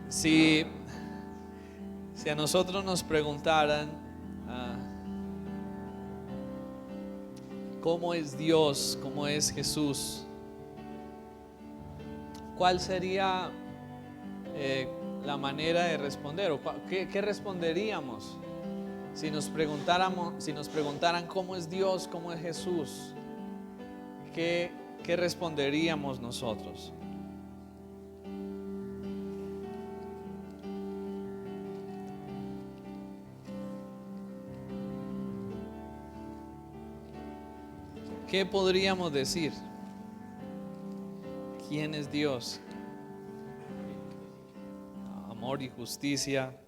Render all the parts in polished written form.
Si, si a nosotros nos preguntaran cómo es Dios, cómo es Jesús, ¿cuál sería la manera de responder? ¿O qué responderíamos si nos preguntaran cómo es Dios, cómo es Jesús? ¿Qué responderíamos nosotros? ¿Qué podríamos decir? ¿Quién es Dios? Amor y justicia,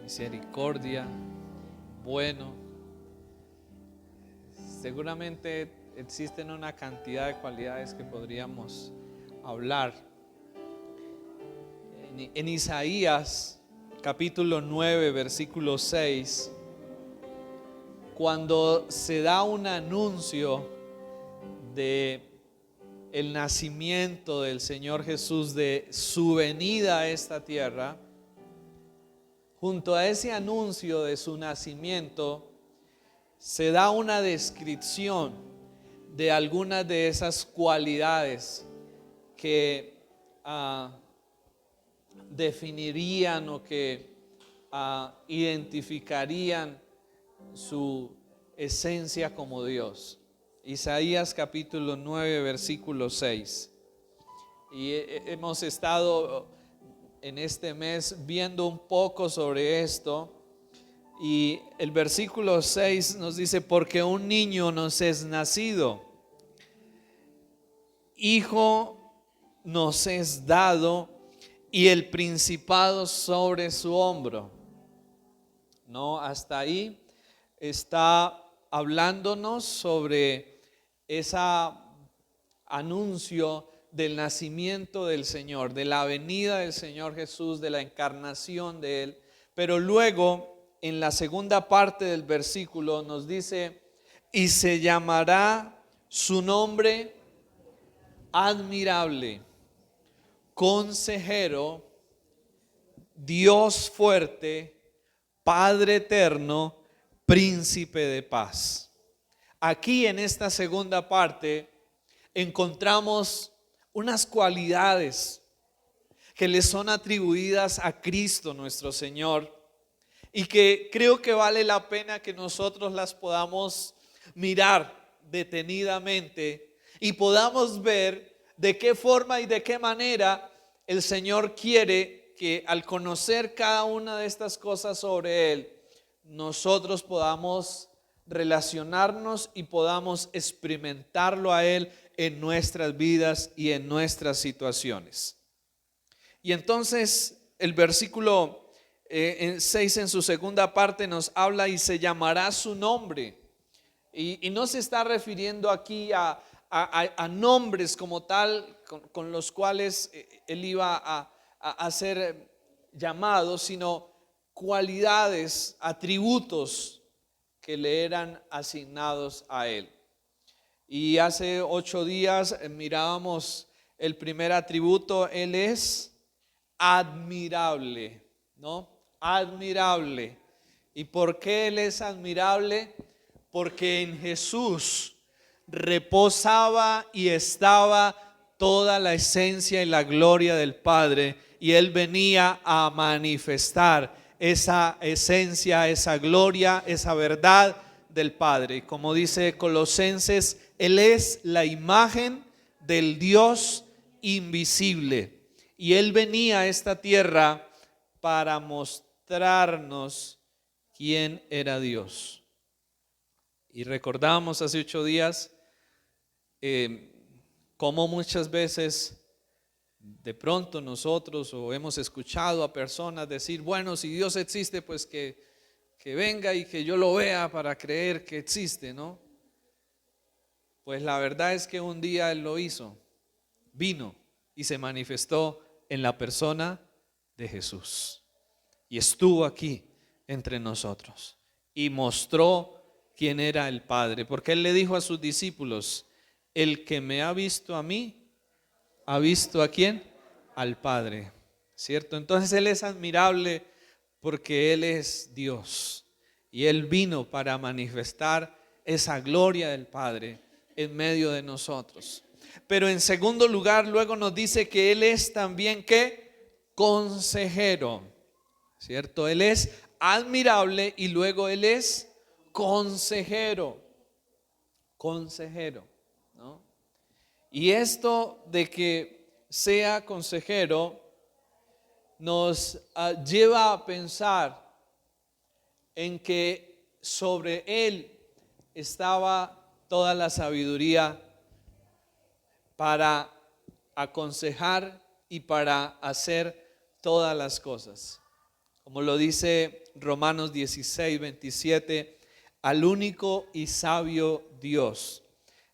misericordia, bueno. Seguramente existen una cantidad de cualidades que podríamos hablar. En Isaías capítulo 9, versículo 6, cuando se da un anuncio de el nacimiento del Señor Jesús, de su venida a esta tierra, junto a ese anuncio de su nacimiento se da una descripción de algunas de esas cualidades que definirían o que identificarían su esencia como Dios. Isaías capítulo 9, versículo 6. Y hemos estado en este mes viendo un poco sobre esto. Y el versículo 6 nos dice: porque un niño nos es nacido, hijo nos es dado, y el principado sobre su hombro. No, hasta ahí está hablándonos sobre ese anuncio del nacimiento del Señor, de la venida del Señor Jesús, de la encarnación de Él. Pero luego, en la segunda parte del versículo nos dice: y se llamará su nombre admirable, consejero, Dios fuerte, Padre eterno, príncipe de paz. Aquí en esta segunda parte encontramos unas cualidades que le son atribuidas a Cristo nuestro Señor, y que creo que vale la pena que nosotros las podamos mirar detenidamente y podamos ver de qué forma y de qué manera el Señor quiere que, al conocer cada una de estas cosas sobre Él, nosotros podamos relacionarnos y podamos experimentarlo a Él en nuestras vidas y en nuestras situaciones. Y entonces el versículo 6 en su segunda parte nos habla: y se llamará su nombre. Y no se está refiriendo aquí a nombres como tal con los cuales él iba a ser llamado, sino cualidades, atributos que le eran asignados a él. Y hace 8 días mirábamos el primer atributo: él es admirable, ¿no? Admirable. ¿Y por qué Él es admirable? Porque en Jesús reposaba y estaba toda la esencia y la gloria del Padre, y Él venía a manifestar esa esencia, esa gloria, esa verdad del Padre. Como dice Colosenses, Él es la imagen del Dios invisible, y Él venía a esta tierra para mostrarnos quién era Dios. Y recordamos hace 8 días cómo muchas veces de pronto nosotros o hemos escuchado a personas decir: bueno, si Dios existe, pues que venga y que yo lo vea para creer que existe, ¿no? Pues la verdad es que un día Él lo hizo, vino y se manifestó en la persona de Jesús, y estuvo aquí entre nosotros y mostró quién era el Padre, porque Él le dijo a sus discípulos: el que me ha visto a mí, ha visto ¿a quién? Al Padre, ¿cierto? Entonces Él es admirable porque Él es Dios y Él vino para manifestar esa gloria del Padre en medio de nosotros. Pero en segundo lugar, luego nos dice que Él es también ¿qué? Consejero, ¿cierto? Él es admirable y luego Él es consejero, consejero, ¿no? Y esto de que sea consejero nos lleva a pensar en que sobre Él estaba toda la sabiduría para aconsejar y para hacer todas las cosas. Como lo dice Romanos 16:27, al único y sabio Dios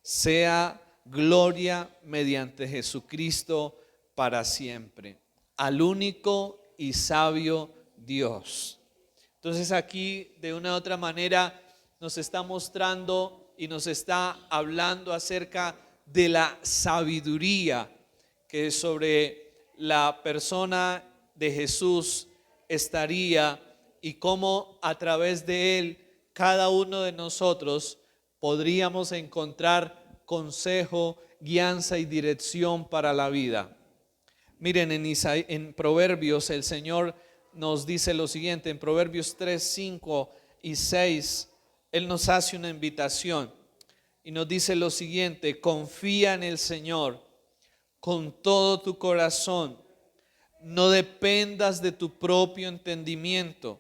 sea gloria mediante Jesucristo para siempre. Al único y sabio Dios. Entonces aquí de una u otra manera nos está mostrando y nos está hablando acerca de la sabiduría que sobre la persona de Jesús estaría y cómo a través de Él cada uno de nosotros podríamos encontrar consejo, guianza y dirección para la vida. Miren, en Proverbios el Señor nos dice lo siguiente, en Proverbios 3, 5 y 6, Él nos hace una invitación y nos dice lo siguiente: confía en el Señor con todo tu corazón, no dependas de tu propio entendimiento,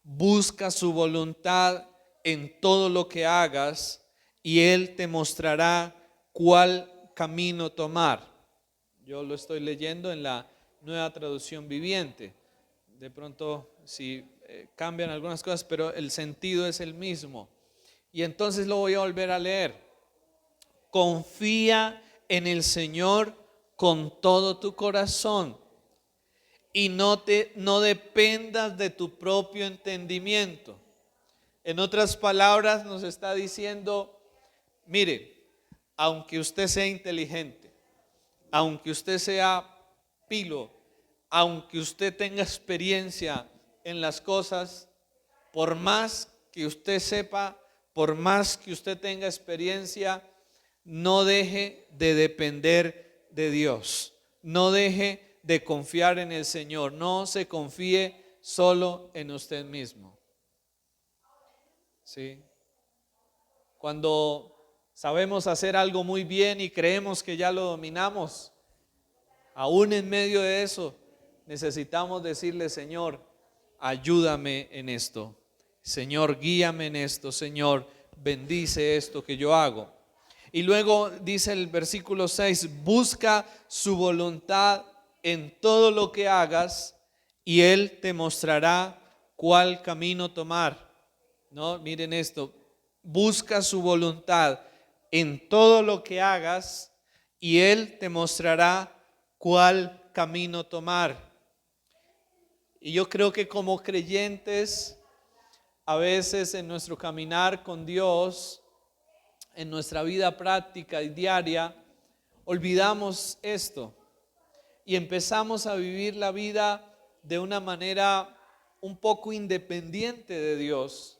busca su voluntad en todo lo que hagas y Él te mostrará cuál camino tomar. Yo lo estoy leyendo en la Nueva Traducción Viviente. De pronto si cambian algunas cosas, pero el sentido es el mismo. Y entonces lo voy a volver a leer. Confía en el Señor con todo tu corazón y no dependas de tu propio entendimiento. En otras palabras nos está diciendo, mire, aunque usted sea inteligente, aunque usted sea pilo, aunque usted tenga experiencia en las cosas, por más que usted sepa, por más que usted tenga experiencia, no deje de depender de Dios, no deje de confiar en el Señor, no se confíe solo en usted mismo. ¿Sí? Cuando sabemos hacer algo muy bien y creemos que ya lo dominamos, aún en medio de eso necesitamos decirle: Señor, ayúdame en esto, Señor, guíame en esto, Señor, bendice esto que yo hago. Y luego dice el versículo 6, busca su voluntad en todo lo que hagas y Él te mostrará cuál camino tomar. No, miren esto, busca su voluntad en todo lo que hagas y Él te mostrará cuál camino tomar. Y yo creo que como creyentes, a veces en nuestro caminar con Dios, en nuestra vida práctica y diaria, olvidamos esto y empezamos a vivir la vida de una manera un poco independiente de Dios.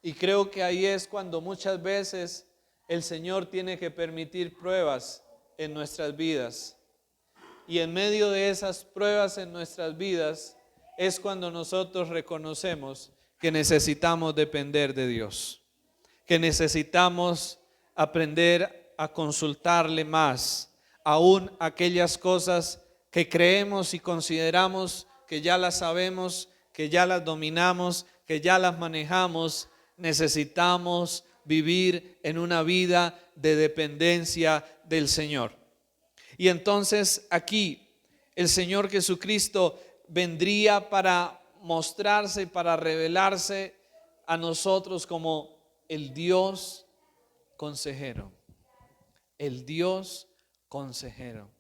Y creo que ahí es cuando muchas veces el Señor tiene que permitir pruebas en nuestras vidas. Y en medio de esas pruebas en nuestras vidas es cuando nosotros reconocemos que necesitamos depender de Dios, que necesitamos aprender a consultarle más, aún aquellas cosas que creemos y consideramos que ya las sabemos, que ya las dominamos, que ya las manejamos. Necesitamos vivir en una vida de dependencia del Señor. Y entonces aquí el Señor Jesucristo vendría para mostrarse, para revelarse a nosotros como el Dios consejero. El Dios consejero.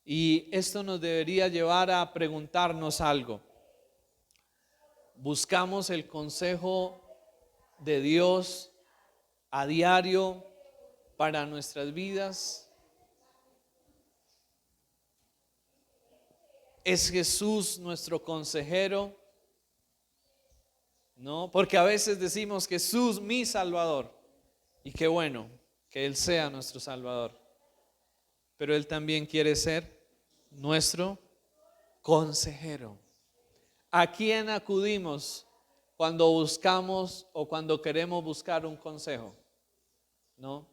Y esto nos debería llevar a preguntarnos algo. ¿Buscamos el consejo de Dios a diario para nuestras vidas? ¿Es Jesús nuestro consejero? No, porque a veces decimos Jesús mi Salvador, y qué bueno que Él sea nuestro Salvador, pero Él también quiere ser nuestro consejero. ¿A quién acudimos cuando buscamos o cuando queremos buscar un consejo? ¿No?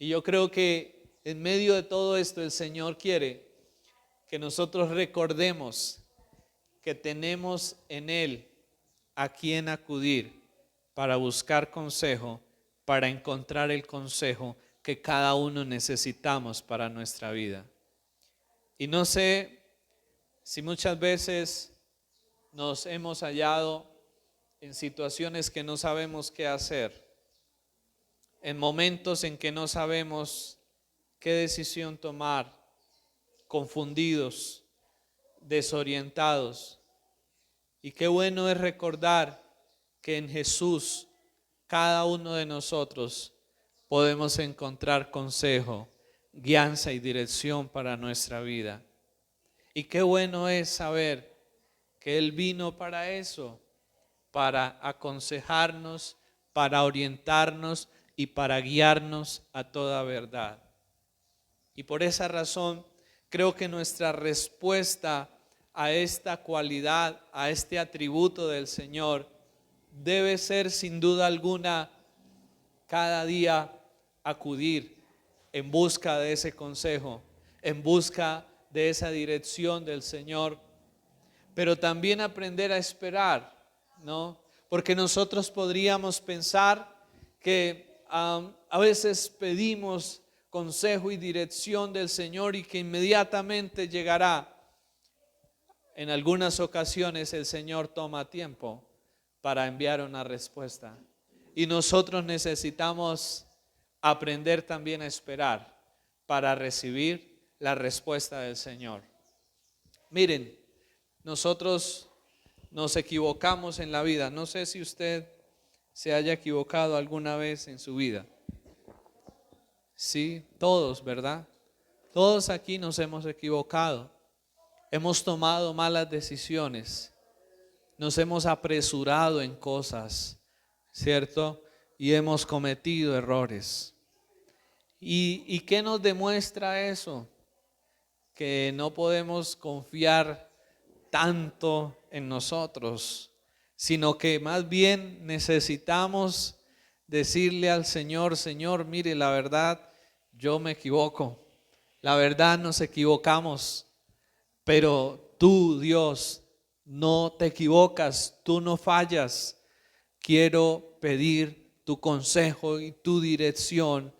Y yo creo que en medio de todo esto el Señor quiere que nosotros recordemos que tenemos en Él a quien acudir para buscar consejo, para encontrar el consejo que cada uno necesitamos para nuestra vida. Y no sé si muchas veces nos hemos hallado en situaciones que no sabemos qué hacer, en momentos en que no sabemos qué decisión tomar, confundidos, desorientados. Y qué bueno es recordar que en Jesús cada uno de nosotros podemos encontrar consejo, guianza y dirección para nuestra vida. Y qué bueno es saber que Él vino para eso, para aconsejarnos, para orientarnos y para guiarnos a toda verdad. Y por esa razón creo que nuestra respuesta a esta cualidad, a este atributo del Señor, debe ser sin duda alguna cada día acudir en busca de ese consejo, en busca de esa dirección del Señor, pero también aprender a esperar, ¿no? Porque nosotros podríamos pensar que a veces pedimos consejo y dirección del Señor y que inmediatamente llegará. En algunas ocasiones el Señor toma tiempo para enviar una respuesta y nosotros necesitamos aprender también a esperar para recibir la respuesta del Señor. Miren, nosotros nos equivocamos en la vida. No sé si usted se haya equivocado alguna vez en su vida. Sí, todos, ¿verdad? Todos aquí nos hemos equivocado. Hemos tomado malas decisiones, nos hemos apresurado en cosas, ¿cierto? Y hemos cometido errores. ¿Y qué nos demuestra eso? Que no podemos confiar tanto en nosotros, sino que más bien necesitamos decirle al Señor: Señor, mire, la verdad, yo me equivoco, la verdad nos equivocamos. Pero tú, Dios, no te equivocas, tú no fallas. Quiero pedir tu consejo y tu dirección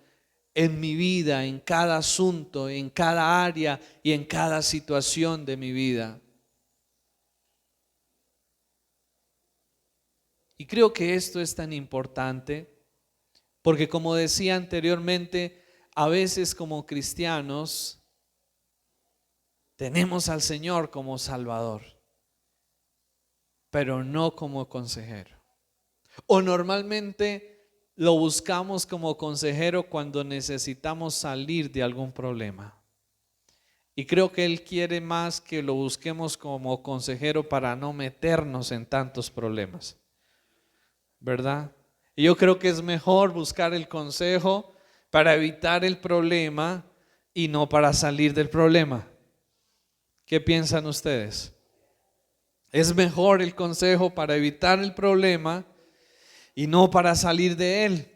en mi vida, en cada asunto, en cada área y en cada situación de mi vida. Y creo que esto es tan importante porque, como decía anteriormente, a veces como cristianos tenemos al Señor como Salvador, pero no como consejero. O normalmente lo buscamos como consejero cuando necesitamos salir de algún problema. Y creo que Él quiere más que lo busquemos como consejero para no meternos en tantos problemas, ¿verdad? Y yo creo que es mejor buscar el consejo para evitar el problema y no para salir del problema. ¿Qué piensan ustedes? Es mejor el consejo para evitar el problema y no para salir de él,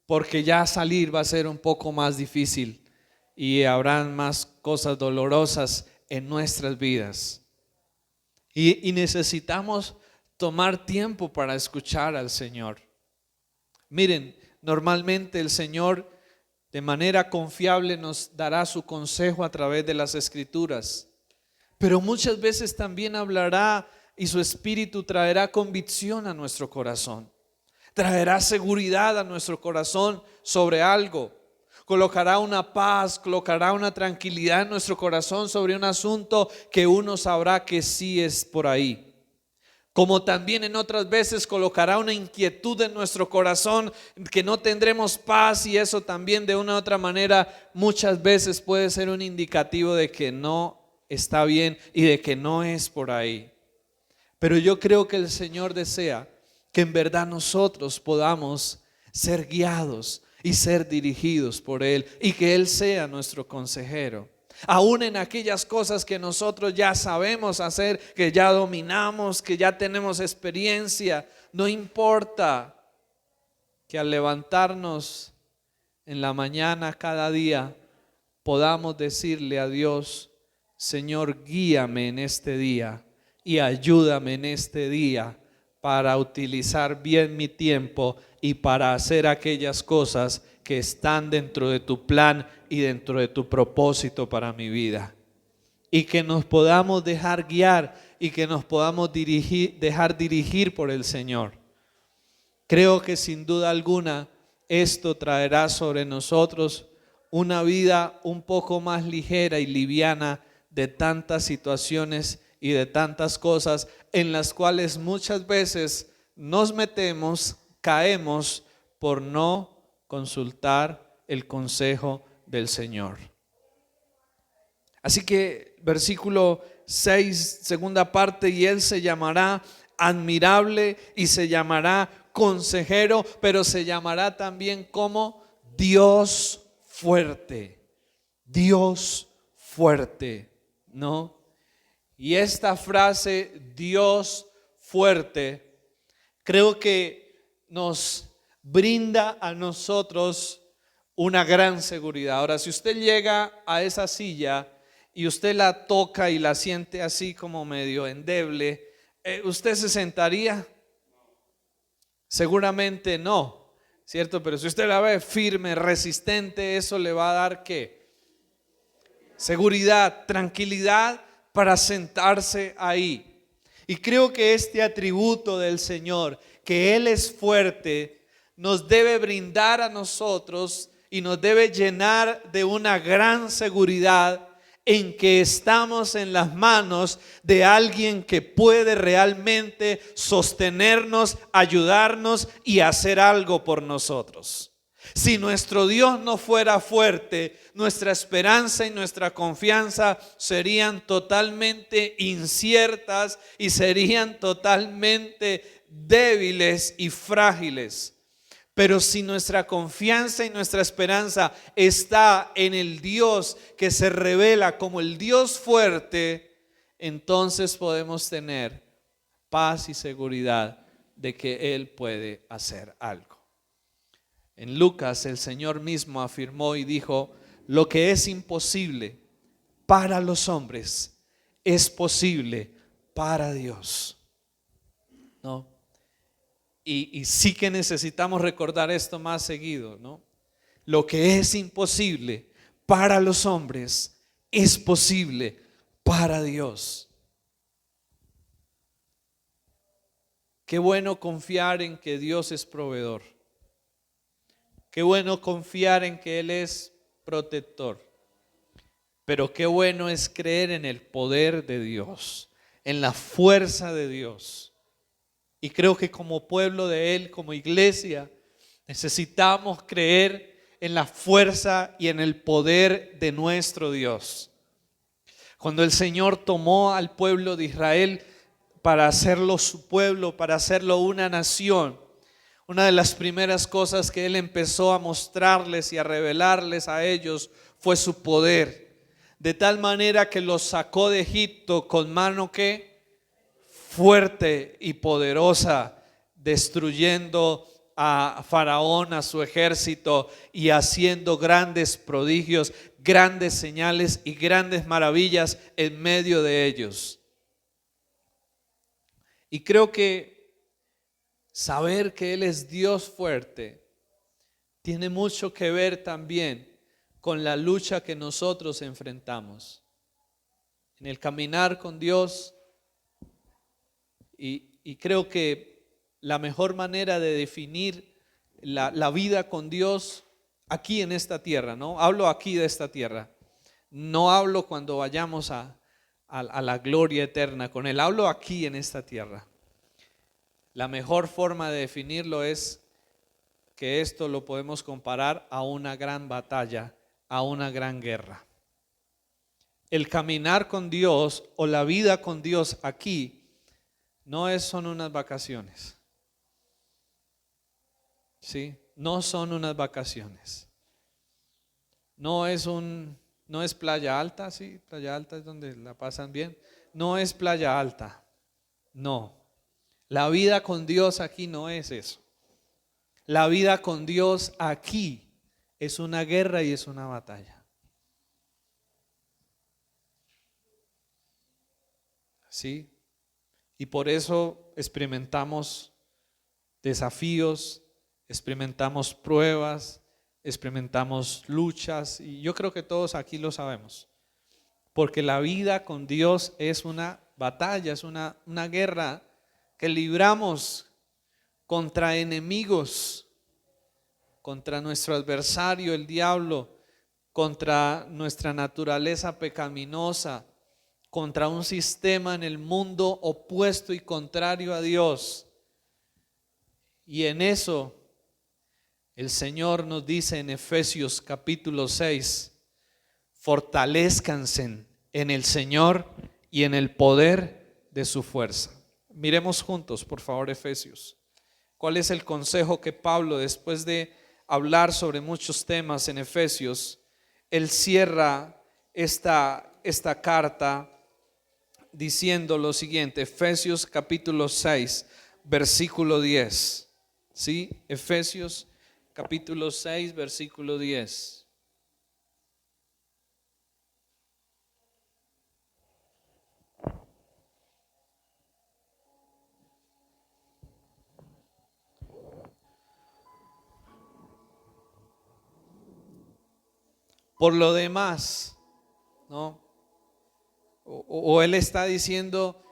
porque ya salir va a ser un poco más difícil y habrán más cosas dolorosas en nuestras vidas. Y necesitamos tomar tiempo para escuchar al Señor. Miren, normalmente el Señor de manera confiable nos dará su consejo a través de las Escrituras. Pero muchas veces también hablará y su Espíritu traerá convicción a nuestro corazón. Traerá seguridad a nuestro corazón sobre algo. Colocará una paz, colocará una tranquilidad en nuestro corazón sobre un asunto que uno sabrá que sí es por ahí. Como también en otras veces colocará una inquietud en nuestro corazón que no tendremos paz, y eso también de una u otra manera muchas veces puede ser un indicativo de que no está bien y de que no es por ahí. Pero yo creo que el Señor desea que en verdad nosotros podamos ser guiados y ser dirigidos por Él, y que Él sea nuestro consejero. Aún en aquellas cosas que nosotros ya sabemos hacer, que ya dominamos, que ya tenemos experiencia, no importa que al levantarnos en la mañana cada día podamos decirle a Dios: Señor, guíame en este día y ayúdame en este día para utilizar bien mi tiempo y para hacer aquellas cosas que están dentro de tu plan y dentro de tu propósito para mi vida. Y que nos podamos dejar guiar y que nos podamos dejar dirigir por el Señor. Creo que sin duda alguna esto traerá sobre nosotros una vida un poco más ligera y liviana de tantas situaciones y de tantas cosas en las cuales muchas veces nos metemos, caemos por no consultar el consejo del Señor. Así que versículo 6, segunda parte: y Él se llamará admirable y se llamará consejero, pero se llamará también como Dios fuerte. Dios fuerte, ¿no? Y esta frase, Dios fuerte, creo que nos brinda a nosotros una gran seguridad. Ahora, si usted llega a esa silla y usted la toca y la siente así como medio endeble, ¿usted se sentaría? Seguramente no, ¿cierto? Pero si usted la ve firme, resistente, eso le va a dar ¿qué? Seguridad, tranquilidad para sentarse ahí. Y creo que este atributo del Señor, que Él es fuerte, nos debe brindar a nosotros y nos debe llenar de una gran seguridad en que estamos en las manos de alguien que puede realmente sostenernos, ayudarnos y hacer algo por nosotros. Si nuestro Dios no fuera fuerte, nuestra esperanza y nuestra confianza serían totalmente inciertas y serían totalmente débiles y frágiles. Pero si nuestra confianza y nuestra esperanza está en el Dios que se revela como el Dios fuerte, entonces podemos tener paz y seguridad de que Él puede hacer algo. En Lucas el Señor mismo afirmó y dijo: lo que es imposible para los hombres es posible para Dios. ¿No? Y sí que necesitamos recordar esto más seguido, ¿no? Lo que es imposible para los hombres es posible para Dios. Qué bueno confiar en que Dios es proveedor. Qué bueno confiar en que Él es protector. Pero qué bueno es creer en el poder de Dios, en la fuerza de Dios. Y creo que como pueblo de Él, como iglesia, necesitamos creer en la fuerza y en el poder de nuestro Dios. Cuando el Señor tomó al pueblo de Israel para hacerlo su pueblo, para hacerlo una nación, una de las primeras cosas que Él empezó a mostrarles y a revelarles a ellos fue su poder. De tal manera que los sacó de Egipto con mano que fuerte y poderosa, destruyendo a Faraón, a su ejército, y haciendo grandes prodigios, grandes señales y grandes maravillas en medio de ellos. Y creo que saber que Él es Dios fuerte tiene mucho que ver también con la lucha que nosotros enfrentamos en el caminar con Dios. Y creo que la mejor manera de definir la vida con Dios aquí en esta tierra, ¿no? Hablo aquí de esta tierra. No hablo cuando vayamos a la gloria eterna con Él. Hablo aquí en esta tierra. La mejor forma de definirlo es que esto lo podemos comparar a una gran batalla, a una gran guerra. El caminar con Dios o la vida con Dios aquí son unas vacaciones. ¿Sí? No son unas vacaciones. No es Playa Alta, sí, Playa Alta es donde la pasan bien. No es Playa Alta. No. La vida con Dios aquí no es eso. La vida con Dios aquí es una guerra y es una batalla. ¿Sí? Y por eso experimentamos desafíos, experimentamos pruebas, experimentamos luchas, y yo creo que todos aquí lo sabemos. Porque la vida con Dios es una batalla, es una guerra que libramos contra enemigos, contra nuestro adversario, el diablo, contra nuestra naturaleza pecaminosa, contra un sistema en el mundo opuesto y contrario a Dios. Y en eso el Señor nos dice en Efesios capítulo 6, fortalezcanse en el Señor y en el poder de su fuerza. Miremos juntos, por favor, Efesios. ¿Cuál es el consejo que Pablo, después de hablar sobre muchos temas en Efesios, él cierra esta carta diciendo lo siguiente? Efesios capítulo 6, versículo 10. ¿Sí? Efesios capítulo 6, versículo 10. Por lo demás, ¿no? O él está diciendo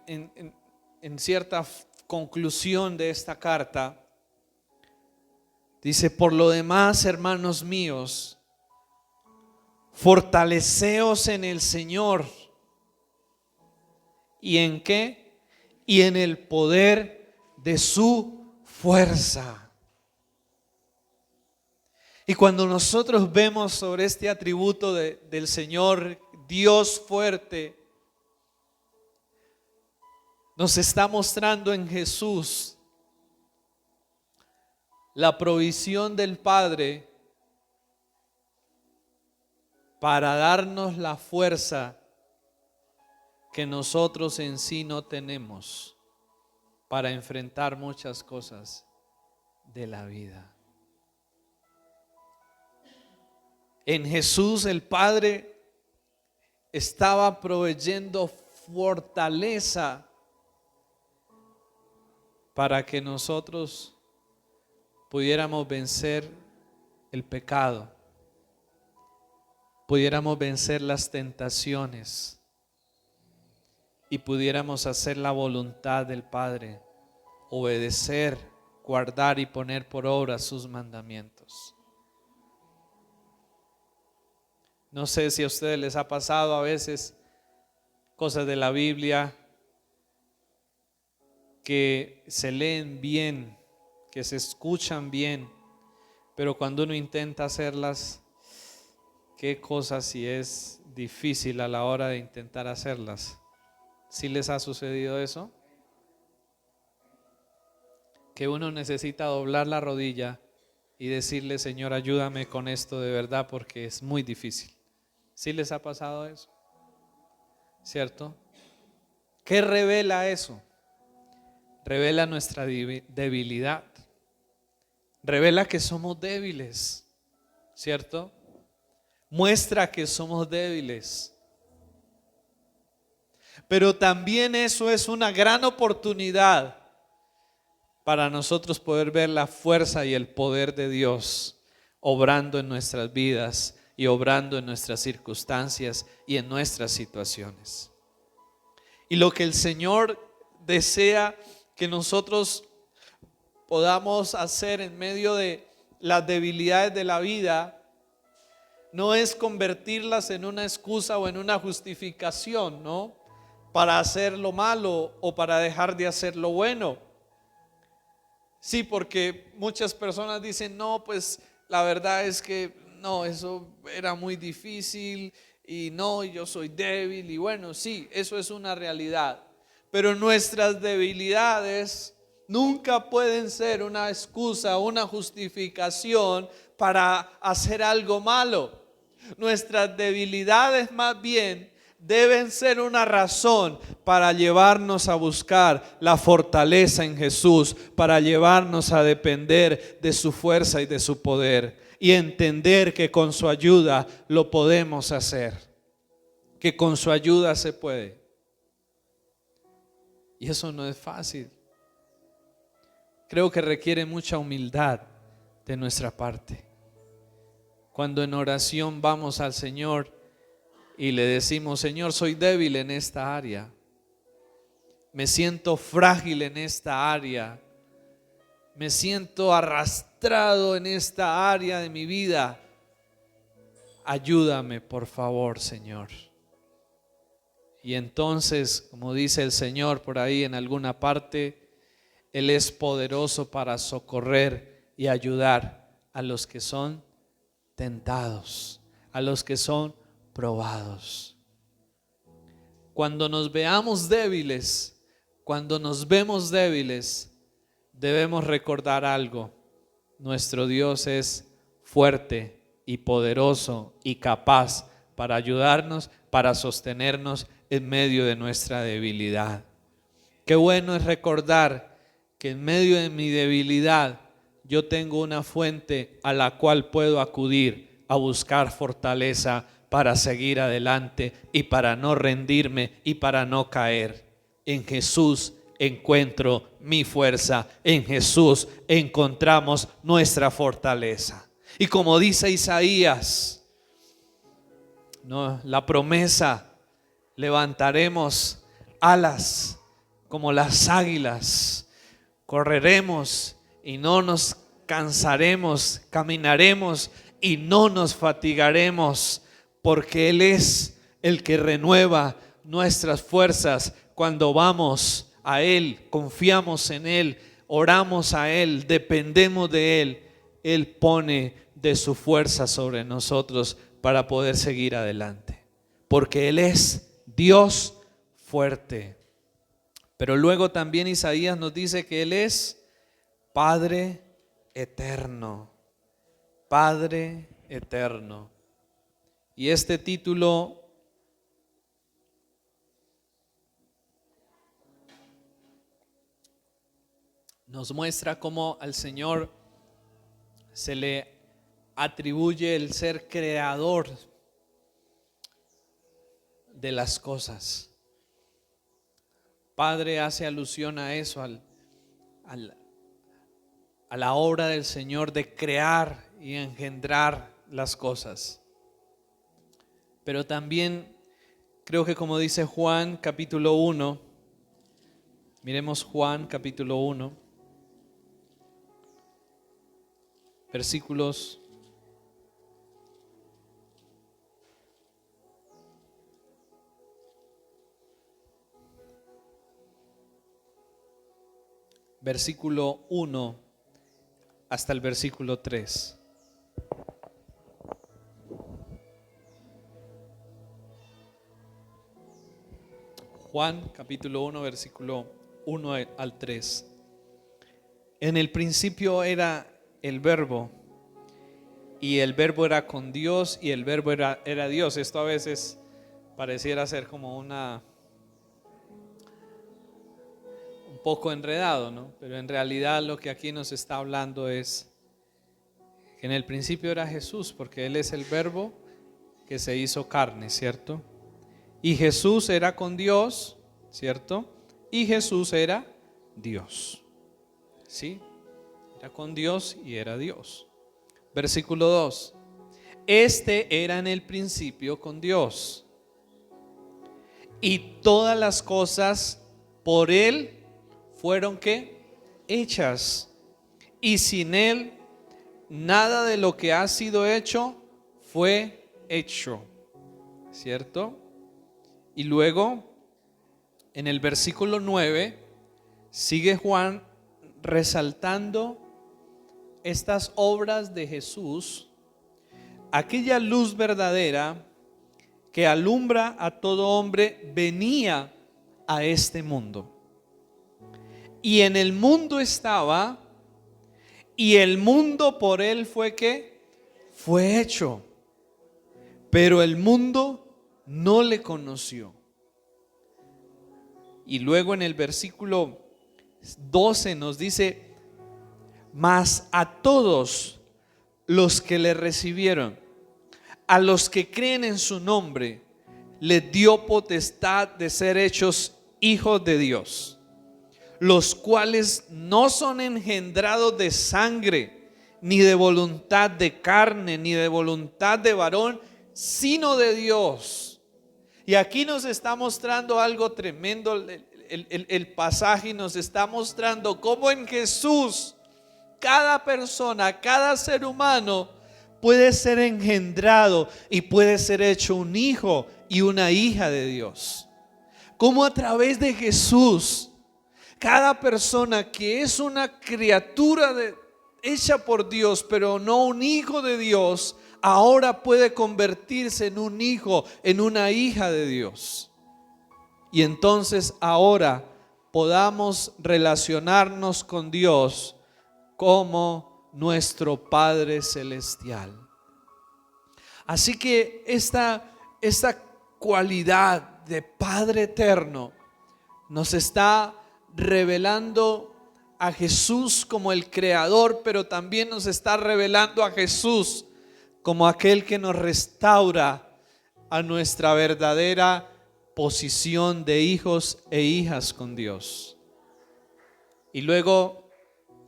en cierta conclusión de esta carta, dice: por lo demás, hermanos míos, fortaleceos en el Señor. ¿Y en qué? Y en el poder de su fuerza. Y cuando nosotros vemos sobre este atributo del Señor, Dios fuerte, nos está mostrando en Jesús la provisión del Padre para darnos la fuerza que nosotros en sí no tenemos para enfrentar muchas cosas de la vida. En Jesús el Padre estaba proveyendo fortaleza para que nosotros pudiéramos vencer el pecado, pudiéramos vencer las tentaciones y pudiéramos hacer la voluntad del Padre, obedecer, guardar y poner por obra sus mandamientos. No sé si a ustedes les ha pasado a veces cosas de la Biblia que se leen bien, que se escuchan bien, pero cuando uno intenta hacerlas, qué cosa si es difícil a la hora de intentar hacerlas. ¿Sí les ha sucedido eso? Que uno necesita doblar la rodilla y decirle: Señor, ayúdame con esto de verdad, porque es muy difícil. ¿Sí les ha pasado eso? ¿Cierto? ¿Qué revela eso? Revela nuestra debilidad. Revela que somos débiles, ¿cierto? Muestra que somos débiles. Pero también eso es una gran oportunidad para nosotros poder ver la fuerza y el poder de Dios obrando en nuestras vidas y obrando en nuestras circunstancias y en nuestras situaciones. Y lo que el Señor desea que nosotros podamos hacer en medio de las debilidades de la vida no es convertirlas en una excusa o en una justificación, ¿no?, para hacer lo malo o para dejar de hacer lo bueno. Sí, porque muchas personas dicen, no, pues la verdad es que no, eso era muy difícil y no, yo soy débil y bueno, sí, eso es una realidad. Pero nuestras debilidades nunca pueden ser una excusa, una justificación para hacer algo malo. Nuestras debilidades más bien deben ser una razón para llevarnos a buscar la fortaleza en Jesús, para llevarnos a depender de su fuerza y de su poder y entender que con su ayuda lo podemos hacer, que con su ayuda se puede. Y eso no es fácil. Creo que requiere mucha humildad de nuestra parte. Cuando en oración vamos al Señor y le decimos, Señor, soy débil en esta área, me siento frágil en esta área, me siento arrastrado en esta área de mi vida, ayúdame por favor, Señor. Y entonces, como dice el Señor por ahí en alguna parte, Él es poderoso para socorrer y ayudar a los que son tentados, a los que son probados. Cuando nos veamos débiles, cuando nos vemos débiles, debemos recordar algo: nuestro Dios es fuerte y poderoso y capaz para ayudarnos, para sostenernos en medio de nuestra debilidad. Qué bueno es recordar que en medio de mi debilidad yo tengo una fuente a la cual puedo acudir a buscar fortaleza para seguir adelante y para no rendirme y para no caer. En Jesús encuentro mi fuerza, en Jesús encontramos nuestra fortaleza. Y como dice Isaías, no, la promesa, levantaremos alas como las águilas, correremos y no nos cansaremos, caminaremos y no nos fatigaremos, porque Él es el que renueva nuestras fuerzas cuando vamos a Él, confiamos en Él, oramos a Él, dependemos de Él. Él pone de su fuerza sobre nosotros para poder seguir adelante, porque Él es Dios fuerte. Pero luego también Isaías nos dice que Él es Padre eterno, Padre eterno. Y este título nos muestra cómo al Señor se le atribuye el ser creador de las cosas. Padre hace alusión a eso, a la obra del Señor de crear y engendrar las cosas. Pero también creo que, como dice Juan capítulo 1, miremos Juan capítulo 1, versículos 1 hasta el versículo 3. Juan capítulo 1, versículo 1 al 3. En el principio era el Verbo, y el Verbo era con Dios, y el Verbo era Dios. Esto a veces pareciera ser como un poco enredado, ¿no? Pero en realidad lo que aquí nos está hablando es que en el principio era Jesús, porque Él es el Verbo que se hizo carne, ¿cierto? Y Jesús era con Dios, ¿cierto? Y Jesús era Dios, ¿sí? Era con Dios y era Dios. Versículo 2. Este era en el principio con Dios, y todas las cosas por Él fueron ¿qué? Hechas, y sin Él nada de lo que ha sido hecho fue hecho, ¿cierto? Y luego en el versículo 9 sigue Juan resaltando estas obras de Jesús, aquella luz verdadera que alumbra a todo hombre venía a este mundo. Y en el mundo estaba, y el mundo por él fue ¿qué? Fue hecho. Pero el mundo no le conoció. Y luego en el versículo 12 nos dice: mas a todos los que le recibieron, a los que creen en su nombre, les dio potestad de ser hechos hijos de Dios, los cuales no son engendrados de sangre, ni de voluntad de carne, ni de voluntad de varón, sino de Dios. Y aquí nos está mostrando algo tremendo. El pasaje nos está mostrando cómo en Jesús cada persona, cada ser humano puede ser engendrado y puede ser hecho un hijo y una hija de Dios. Cómo a través de Jesús cada persona que es una criatura hecha por Dios, pero no un hijo de Dios, ahora puede convertirse en un hijo, en una hija de Dios. Y entonces ahora podamos relacionarnos con Dios como nuestro Padre Celestial. Así que esta cualidad de Padre Eterno nos está revelando a Jesús como el Creador, pero también nos está revelando a Jesús como aquel que nos restaura a nuestra verdadera posición de hijos e hijas con Dios. Y luego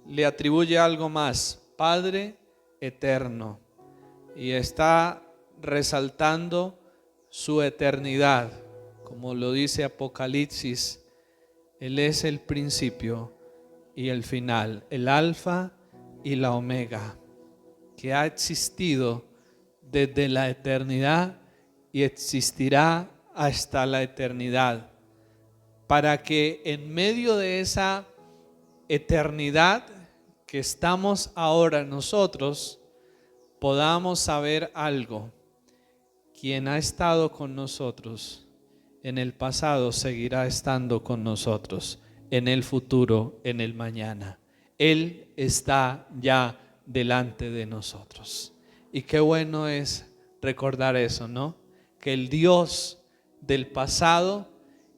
le atribuye algo más: Padre Eterno, y está resaltando su eternidad, como lo dice Apocalipsis. Él es el principio y el final, el alfa y la omega, que ha existido desde la eternidad y existirá hasta la eternidad, para que en medio de esa eternidad que estamos ahora nosotros podamos saber algo: quien ha estado con nosotros en el pasado seguirá estando con nosotros en el futuro, en el mañana. Él está ya delante de nosotros. Y qué bueno es recordar eso, ¿no? Que el Dios del pasado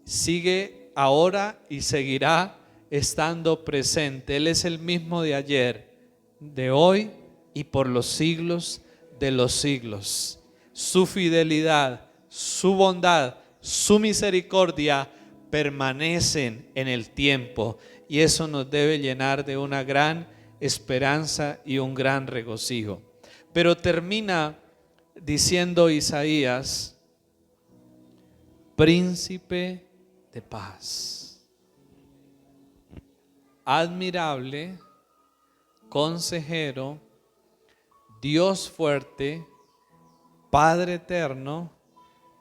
sigue ahora y seguirá estando presente. Él es el mismo de ayer, de hoy y por los siglos de los siglos. Su fidelidad, su bondad, su misericordia permanecen en el tiempo, y eso nos debe llenar de una gran esperanza y un gran regocijo. Pero termina diciendo Isaías: príncipe de paz, admirable, consejero, Dios fuerte, Padre eterno,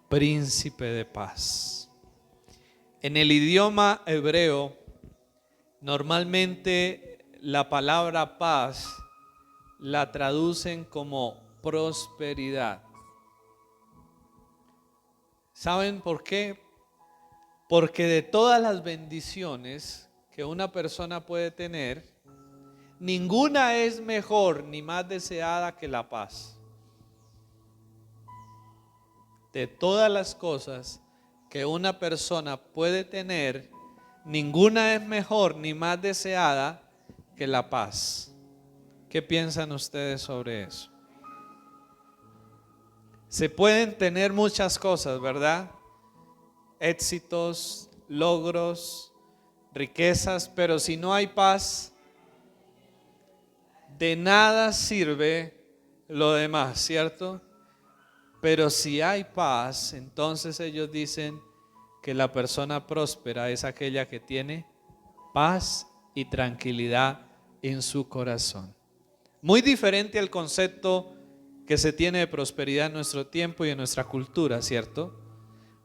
príncipe de paz. En el idioma hebreo, normalmente la palabra paz la traducen como prosperidad. ¿Saben por qué? Porque de todas las bendiciones que una persona puede tener, ninguna es mejor ni más deseada que la paz. De todas las cosas que una persona puede tener, ninguna es mejor ni más deseada que la paz. ¿Qué piensan ustedes sobre eso? Se pueden tener muchas cosas, ¿verdad? Éxitos, logros, riquezas, pero si no hay paz, de nada sirve lo demás, ¿cierto? Pero si hay paz, entonces ellos dicen que la persona próspera es aquella que tiene paz y tranquilidad en su corazón. Muy diferente al concepto que se tiene de prosperidad en nuestro tiempo y en nuestra cultura, ¿cierto?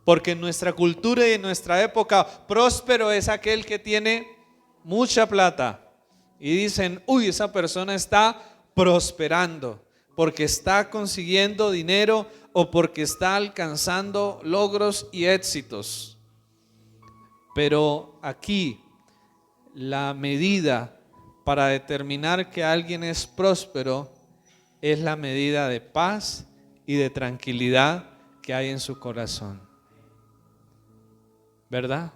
Porque en nuestra cultura y en nuestra época, próspero es aquel que tiene mucha plata, y dicen, uy, esa persona está prosperando porque está consiguiendo dinero o porque está alcanzando logros y éxitos. Pero aquí la medida para determinar que alguien es próspero es la medida de paz y de tranquilidad que hay en su corazón, ¿verdad?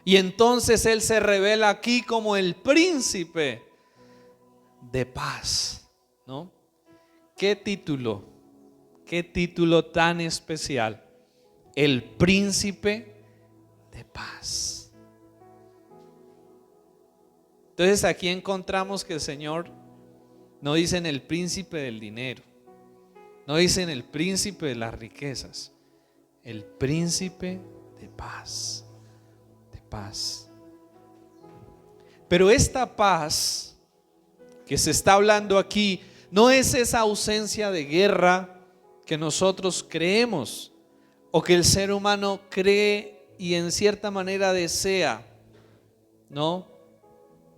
Y entonces Él se revela aquí como el príncipe de paz, ¿no? ¿Qué título tan especial? El príncipe de paz. Entonces aquí encontramos que el Señor no dice en el príncipe del dinero, no dice en el príncipe de las riquezas, el príncipe de paz, de paz. Pero esta paz que se está hablando aquí no es esa ausencia de guerra que nosotros creemos o que el ser humano cree y en cierta manera desea, ¿no?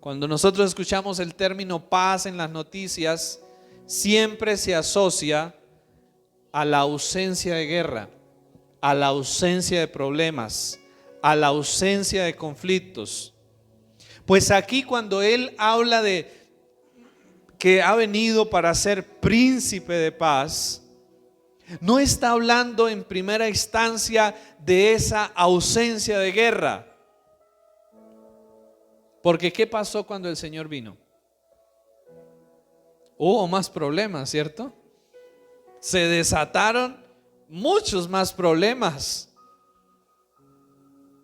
Cuando nosotros escuchamos el término paz en las noticias, siempre se asocia a la ausencia de guerra, a la ausencia de problemas, a la ausencia de conflictos. Pues aquí cuando Él habla de que ha venido para ser príncipe de paz, no está hablando en primera instancia de esa ausencia de guerra. Porque ¿qué pasó cuando el Señor vino? Hubo más problemas, ¿cierto? Se desataron muchos más problemas.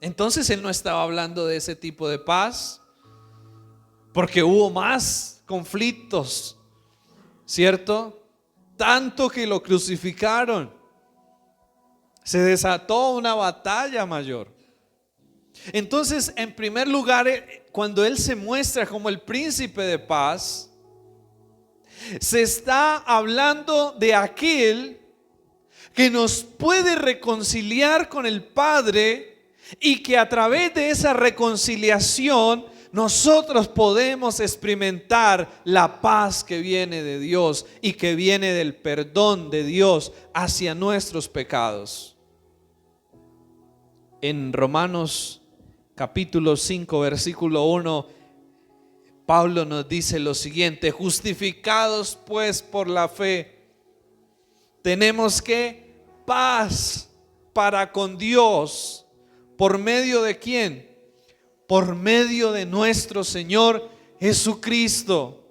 Entonces Él no estaba hablando de ese tipo de paz, porque hubo más conflictos, ¿cierto? Tanto que lo crucificaron. Se desató una batalla mayor. Entonces, en primer lugar, cuando Él se muestra como el príncipe de paz, se está hablando de aquel que nos puede reconciliar con el Padre y que a través de esa reconciliación nosotros podemos experimentar la paz que viene de Dios y que viene del perdón de Dios hacia nuestros pecados. En Romanos capítulo 5, versículo 1, Pablo nos dice lo siguiente: justificados pues por la fe, tenemos que paz para con Dios. ¿Por medio de quién? Por medio de nuestro Señor Jesucristo.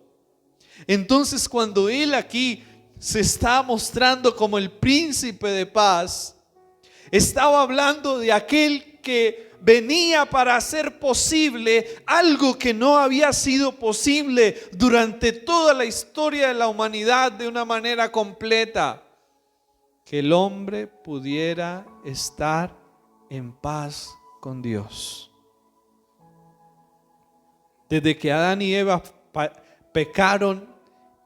Entonces, cuando Él aquí se está mostrando como el príncipe de paz, estaba hablando de aquel que venía para hacer posible algo que no había sido posible durante toda la historia de la humanidad de una manera completa: que el hombre pudiera estar en paz con Dios. Desde que Adán y Eva pecaron,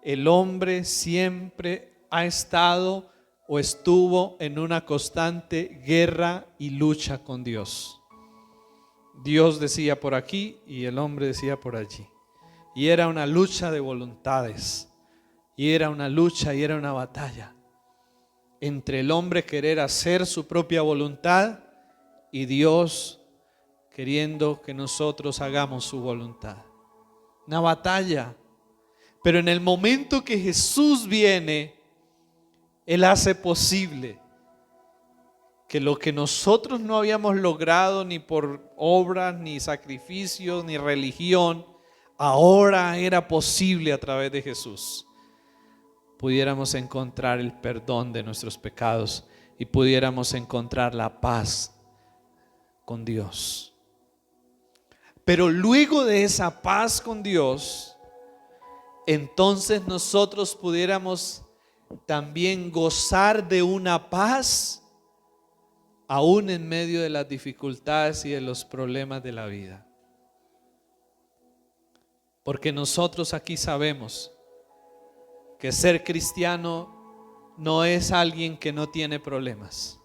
el hombre siempre ha estado o estuvo en una constante guerra y lucha con Dios. Dios decía por aquí y el hombre decía por allí. Y era una lucha de voluntades. Y era una lucha y era una batalla entre el hombre querer hacer su propia voluntad y Dios queriendo que nosotros hagamos su voluntad. Una batalla. Pero en el momento que Jesús viene, Él hace posible que lo que nosotros no habíamos logrado ni por obras, ni sacrificios, ni religión, ahora era posible a través de Jesús. Pudiéramos encontrar el perdón de nuestros pecados y pudiéramos encontrar la paz con Dios. Pero luego de esa paz con Dios, entonces nosotros pudiéramos también gozar de una paz aún en medio de las dificultades y de los problemas de la vida. Porque nosotros aquí sabemos que ser cristiano no es alguien que no tiene problemas.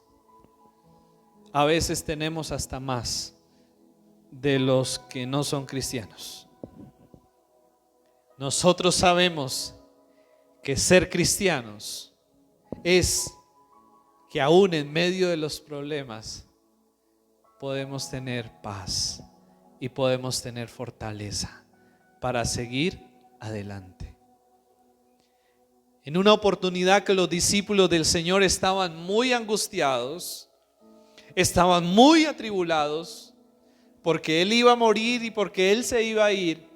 A veces tenemos hasta más de los que no son cristianos. nosotros sabemos que ser cristianos es que aún en medio de los problemas podemos tener paz y podemos tener fortaleza para seguir adelante. En una oportunidad que los discípulos del Señor estaban muy angustiados, estaban muy atribulados, porque Él iba a morir y porque Él se iba a ir,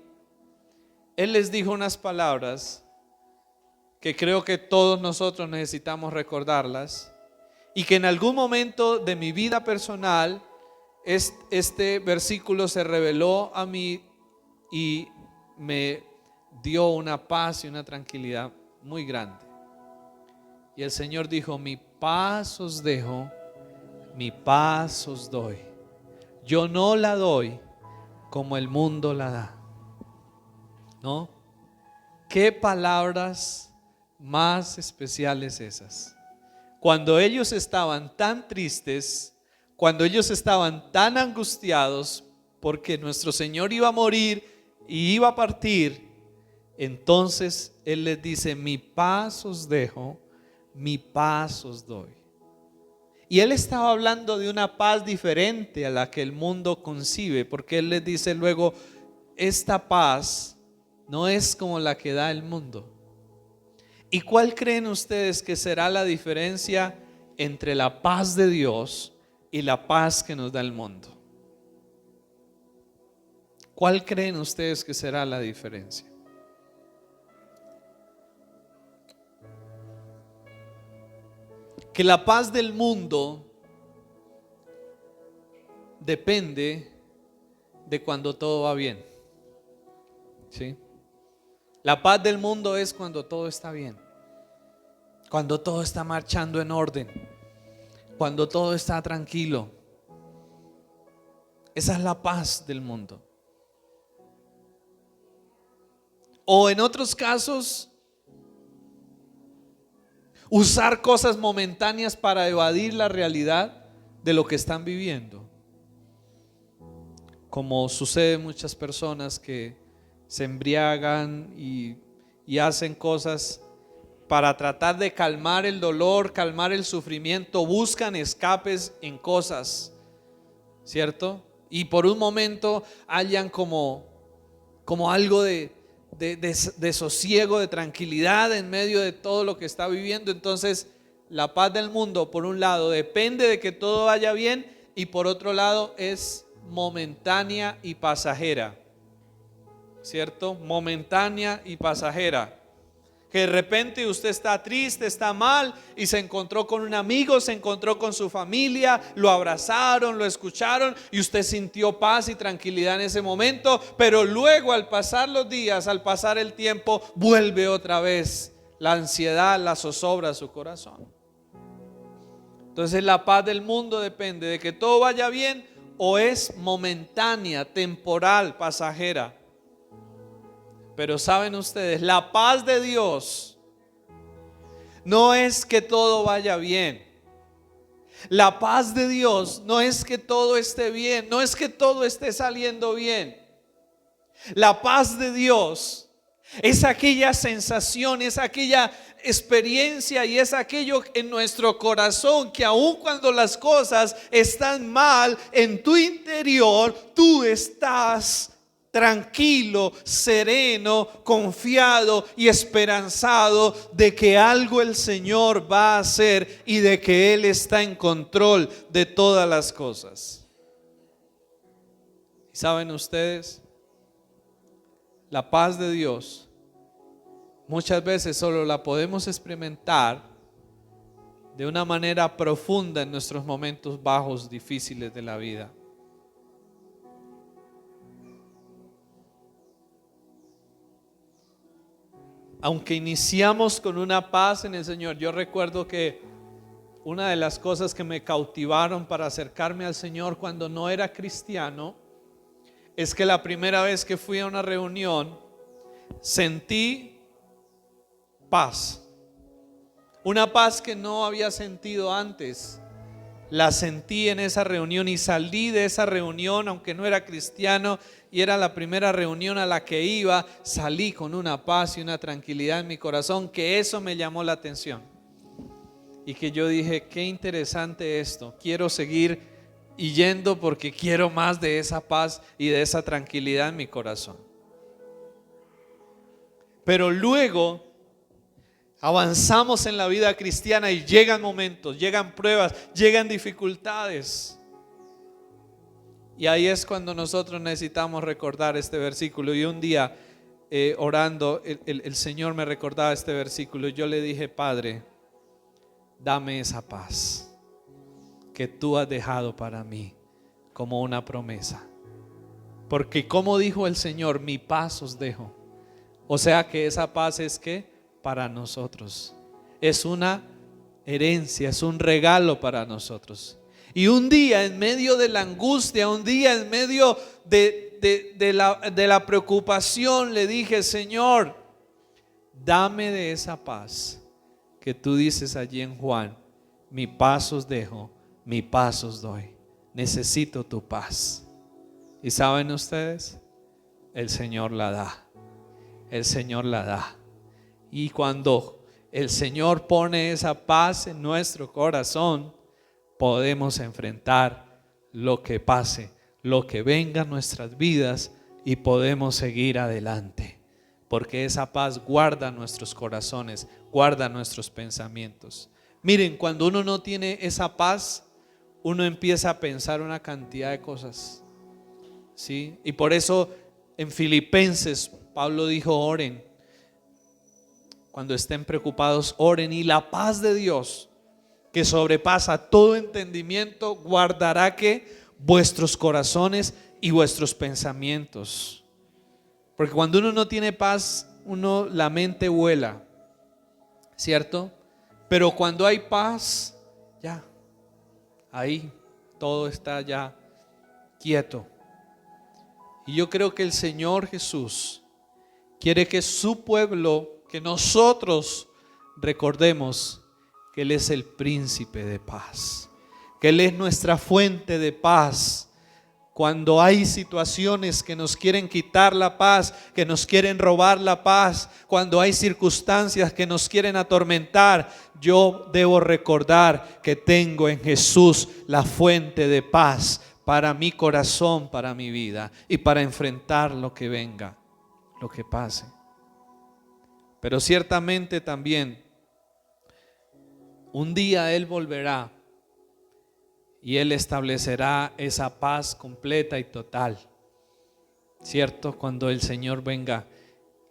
Él les dijo unas palabras que creo que todos nosotros necesitamos recordarlas, y que en algún momento de mi vida personal este versículo se reveló a mí y me dio una paz y una tranquilidad muy grande. Y el Señor dijo: mi paz os dejo, mi paz os doy. Yo no la doy como el mundo la da. ¿No? ¿Qué palabras más especiales esas? Cuando ellos estaban tan tristes, cuando ellos estaban tan angustiados porque nuestro Señor iba a morir y iba a partir, entonces Él les dice: mi paz os dejo, mi paz os doy. Y Él estaba hablando de una paz diferente a la que el mundo concibe, porque Él les dice luego: esta paz no es como la que da el mundo. ¿Y cuál creen ustedes que será la diferencia entre la paz de Dios y la paz que nos da el mundo? ¿Cuál creen ustedes que será la diferencia? Que la paz del mundo depende de cuando todo va bien. ¿Sí? La paz del mundo es cuando todo está bien, cuando todo está marchando en orden, cuando todo está tranquilo. Esa es la paz del mundo. O en otros casos, usar cosas momentáneas para evadir la realidad de lo que están viviendo, como sucede en muchas personas que se embriagan y hacen cosas para tratar de calmar el dolor, calmar el sufrimiento, buscan escapes en cosas, ¿cierto? Y por un momento hallan como algo de sosiego, de tranquilidad en medio de todo lo que está viviendo. Entonces la paz del mundo, por un lado, depende de que todo vaya bien, y por otro lado es momentánea y pasajera, ¿cierto? Momentánea y pasajera. Que de repente usted está triste, está mal, y se encontró con un amigo, se encontró con su familia, lo abrazaron, lo escucharon, y usted sintió paz y tranquilidad en ese momento. Pero luego, al pasar los días, al pasar el tiempo, vuelve otra vez la ansiedad, la zozobra a su corazón. Entonces la paz del mundo depende de que todo vaya bien, o es momentánea, temporal, pasajera. Pero saben ustedes, la paz de Dios no es que todo vaya bien. La paz de Dios no es que todo esté bien, no es que todo esté saliendo bien. La paz de Dios es aquella sensación, es aquella experiencia y es aquello en nuestro corazón que aun cuando las cosas están mal en tu interior, tú estás tranquilo, sereno, confiado y esperanzado de que algo el Señor va a hacer y de que Él está en control de todas las cosas. ¿Y saben ustedes? La paz de Dios muchas veces solo la podemos experimentar de una manera profunda en nuestros momentos bajos, difíciles de la vida. Aunque iniciamos con una paz en el Señor, yo recuerdo que una de las cosas que me cautivaron para acercarme al Señor cuando no era cristiano es que la primera vez que fui a una reunión sentí paz, una paz que no había sentido antes. la sentí en esa reunión y salí de esa reunión, aunque no era cristiano y era la primera reunión a la que iba, salí con una paz y una tranquilidad en mi corazón, que eso me llamó la atención. Y que yo dije, qué interesante esto, quiero seguir yendo porque quiero más de esa paz y de esa tranquilidad en mi corazón. Pero luego avanzamos en la vida cristiana y llegan momentos, llegan pruebas, llegan dificultades. Y ahí es cuando nosotros necesitamos recordar este versículo. Y un día orando, el Señor me recordaba este versículo. Y yo le dije, Padre, dame esa paz que tú has dejado para mí como una promesa. Porque como dijo el Señor, mi paz os dejo. O sea que esa paz es que para nosotros es una herencia, es un regalo para nosotros. Y un día en medio de la angustia, un día en medio de la preocupación, le dije, Señor, dame de esa paz que tú dices allí en Juan, mi paz os dejo, mi paz os doy. Necesito tu paz. ¿Y saben ustedes? El Señor la da. El Señor la da. Y cuando el Señor pone esa paz en nuestro corazón, podemos enfrentar lo que pase, lo que venga en nuestras vidas, y podemos seguir adelante. Porque esa paz guarda nuestros corazones, guarda nuestros pensamientos. Miren, cuando uno no tiene esa paz, uno empieza a pensar una cantidad de cosas, ¿sí? Y por eso en Filipenses Pablo dijo, oren. Cuando estén preocupados, oren, y la paz de Dios, que sobrepasa todo entendimiento, guardará que vuestros corazones y vuestros pensamientos. Porque cuando uno no tiene paz, la mente vuela, ¿cierto? Pero cuando hay paz, ya, ahí todo está ya quieto. Y yo creo que el Señor Jesús quiere que su pueblo, que nosotros recordemos que Él es el príncipe de paz, que Él es nuestra fuente de paz. Cuando hay situaciones que nos quieren quitar la paz, que nos quieren robar la paz, cuando hay circunstancias que nos quieren atormentar, yo debo recordar que tengo en Jesús la fuente de paz para mi corazón, para mi vida y para enfrentar lo que venga, lo que pase. Pero ciertamente también un día Él volverá y Él establecerá esa paz completa y total, ¿cierto? Cuando el Señor venga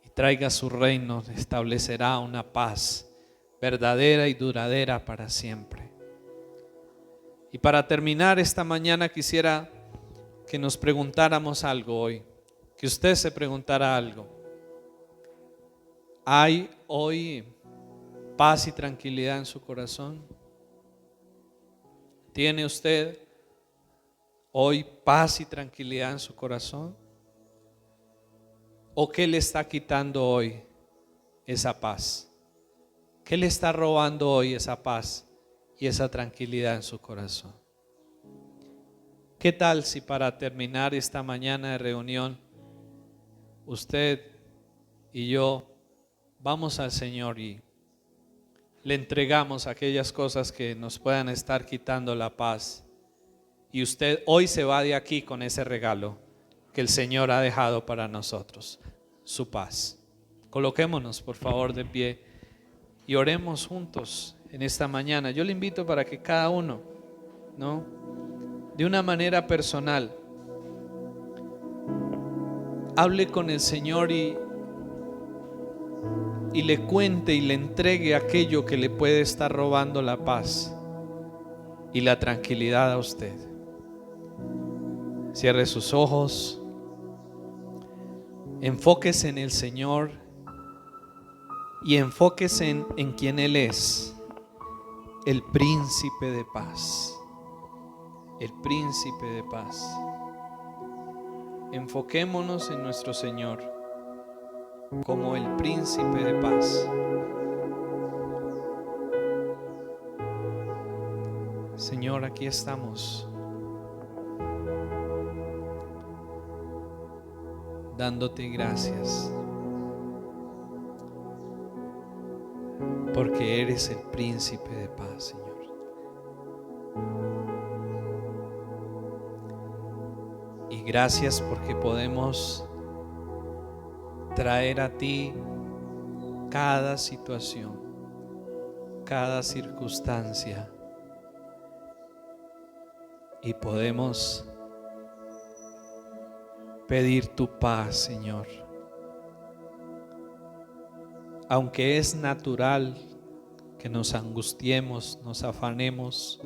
y traiga su reino, establecerá una paz verdadera y duradera para siempre. Y para terminar esta mañana quisiera que nos preguntáramos algo hoy, que usted se preguntara algo. ¿Hay hoy paz y tranquilidad en su corazón? ¿Tiene usted hoy paz y tranquilidad en su corazón? ¿O qué le está quitando hoy esa paz? ¿Qué le está robando hoy esa paz y esa tranquilidad en su corazón? ¿Qué tal si para terminar esta mañana de reunión, usted y yo vamos al Señor y le entregamos aquellas cosas que nos puedan estar quitando la paz, y usted hoy se va de aquí con ese regalo que el Señor ha dejado para nosotros, su paz? Coloquémonos por favor de pie y oremos juntos en esta mañana. Yo le invito para que cada uno, ¿no?, de una manera personal hable con el Señor y le cuente y le entregue aquello que le puede estar robando la paz y la tranquilidad a usted. Cierre sus ojos, enfóquese en el Señor y enfóquese en quien Él es, el príncipe de paz, el príncipe de paz. Enfoquémonos en nuestro Señor como el príncipe de paz. Señor, aquí estamos, dándote gracias, porque eres el príncipe de paz, Señor. Y gracias porque podemos traer a ti cada situación, cada circunstancia, y podemos pedir tu paz, Señor. Aunque es natural que nos angustiemos, nos afanemos,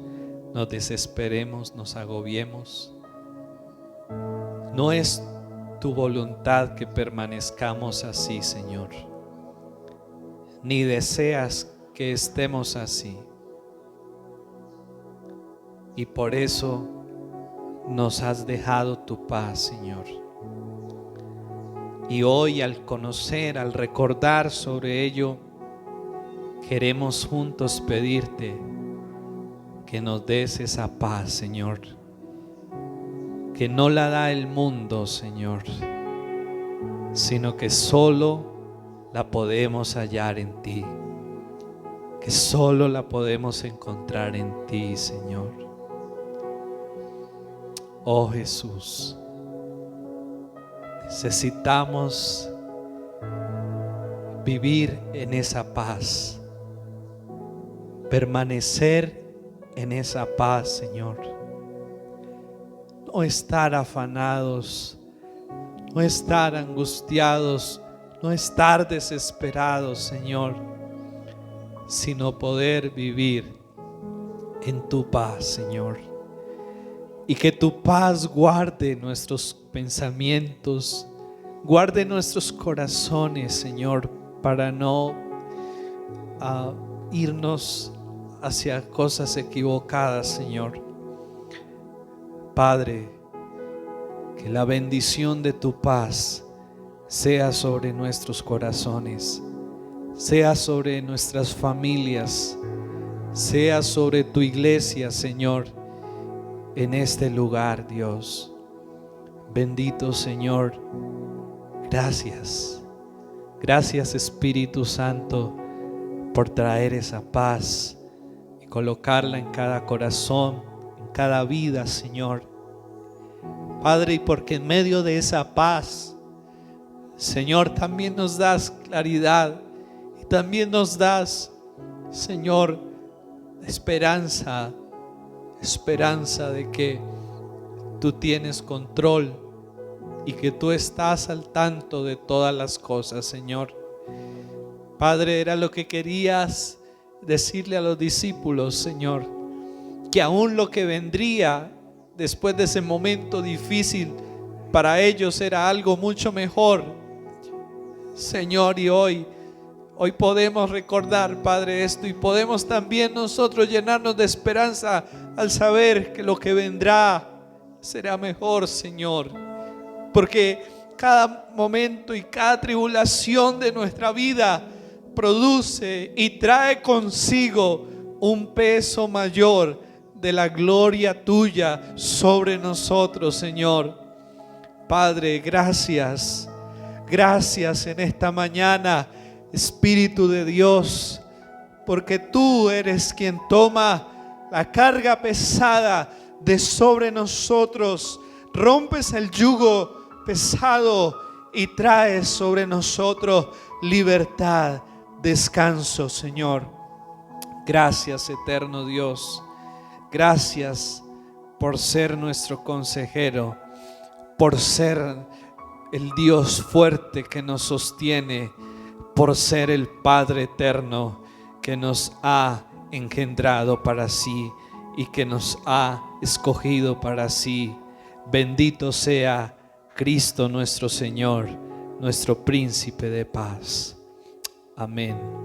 nos desesperemos, nos agobiemos, no es tu voluntad que permanezcamos así, Señor, ni deseas que estemos así. Y por eso nos has dejado tu paz, Señor. Y hoy, al conocer, al recordar sobre ello, queremos juntos pedirte que nos des esa paz, Señor, que no la da el mundo, Señor, sino que solo la podemos hallar en ti, que solo la podemos encontrar en ti, Señor. Oh Jesús, necesitamos vivir en esa paz, permanecer en esa paz, Señor. No estar afanados, no estar angustiados, no estar desesperados, Señor, sino poder vivir en tu paz, Señor. Y que tu paz guarde nuestros pensamientos, guarde nuestros corazones, Señor, para no irnos hacia cosas equivocadas, Señor. Padre, que la bendición de tu paz sea sobre nuestros corazones, sea sobre nuestras familias, sea sobre tu iglesia, Señor, en este lugar, Dios. Bendito Señor, gracias. Gracias, Espíritu Santo, por traer esa paz y colocarla en cada corazón, en cada vida, Señor. Padre, y porque en medio de esa paz, Señor, también nos das claridad y también nos das, Señor, esperanza de que tú tienes control y que tú estás al tanto de todas las cosas, Señor. Padre, era lo que querías decirle a los discípulos, Señor, que aún lo que vendría después de ese momento difícil para ellos era algo mucho mejor, Señor. Y hoy podemos recordar, Padre, esto, y podemos también nosotros llenarnos de esperanza al saber que lo que vendrá será mejor, Señor, porque cada momento y cada tribulación de nuestra vida produce y trae consigo un peso mayor de la gloria tuya sobre nosotros, Señor. Padre, gracias en esta mañana, Espíritu de Dios, porque tú eres quien toma la carga pesada de sobre nosotros, rompes el yugo pesado y traes sobre nosotros libertad, descanso, Señor. Gracias, eterno Dios. Gracias por ser nuestro consejero, por ser el Dios fuerte que nos sostiene, por ser el Padre eterno que nos ha engendrado para sí y que nos ha escogido para sí. Bendito sea Cristo nuestro Señor, nuestro príncipe de paz. Amén.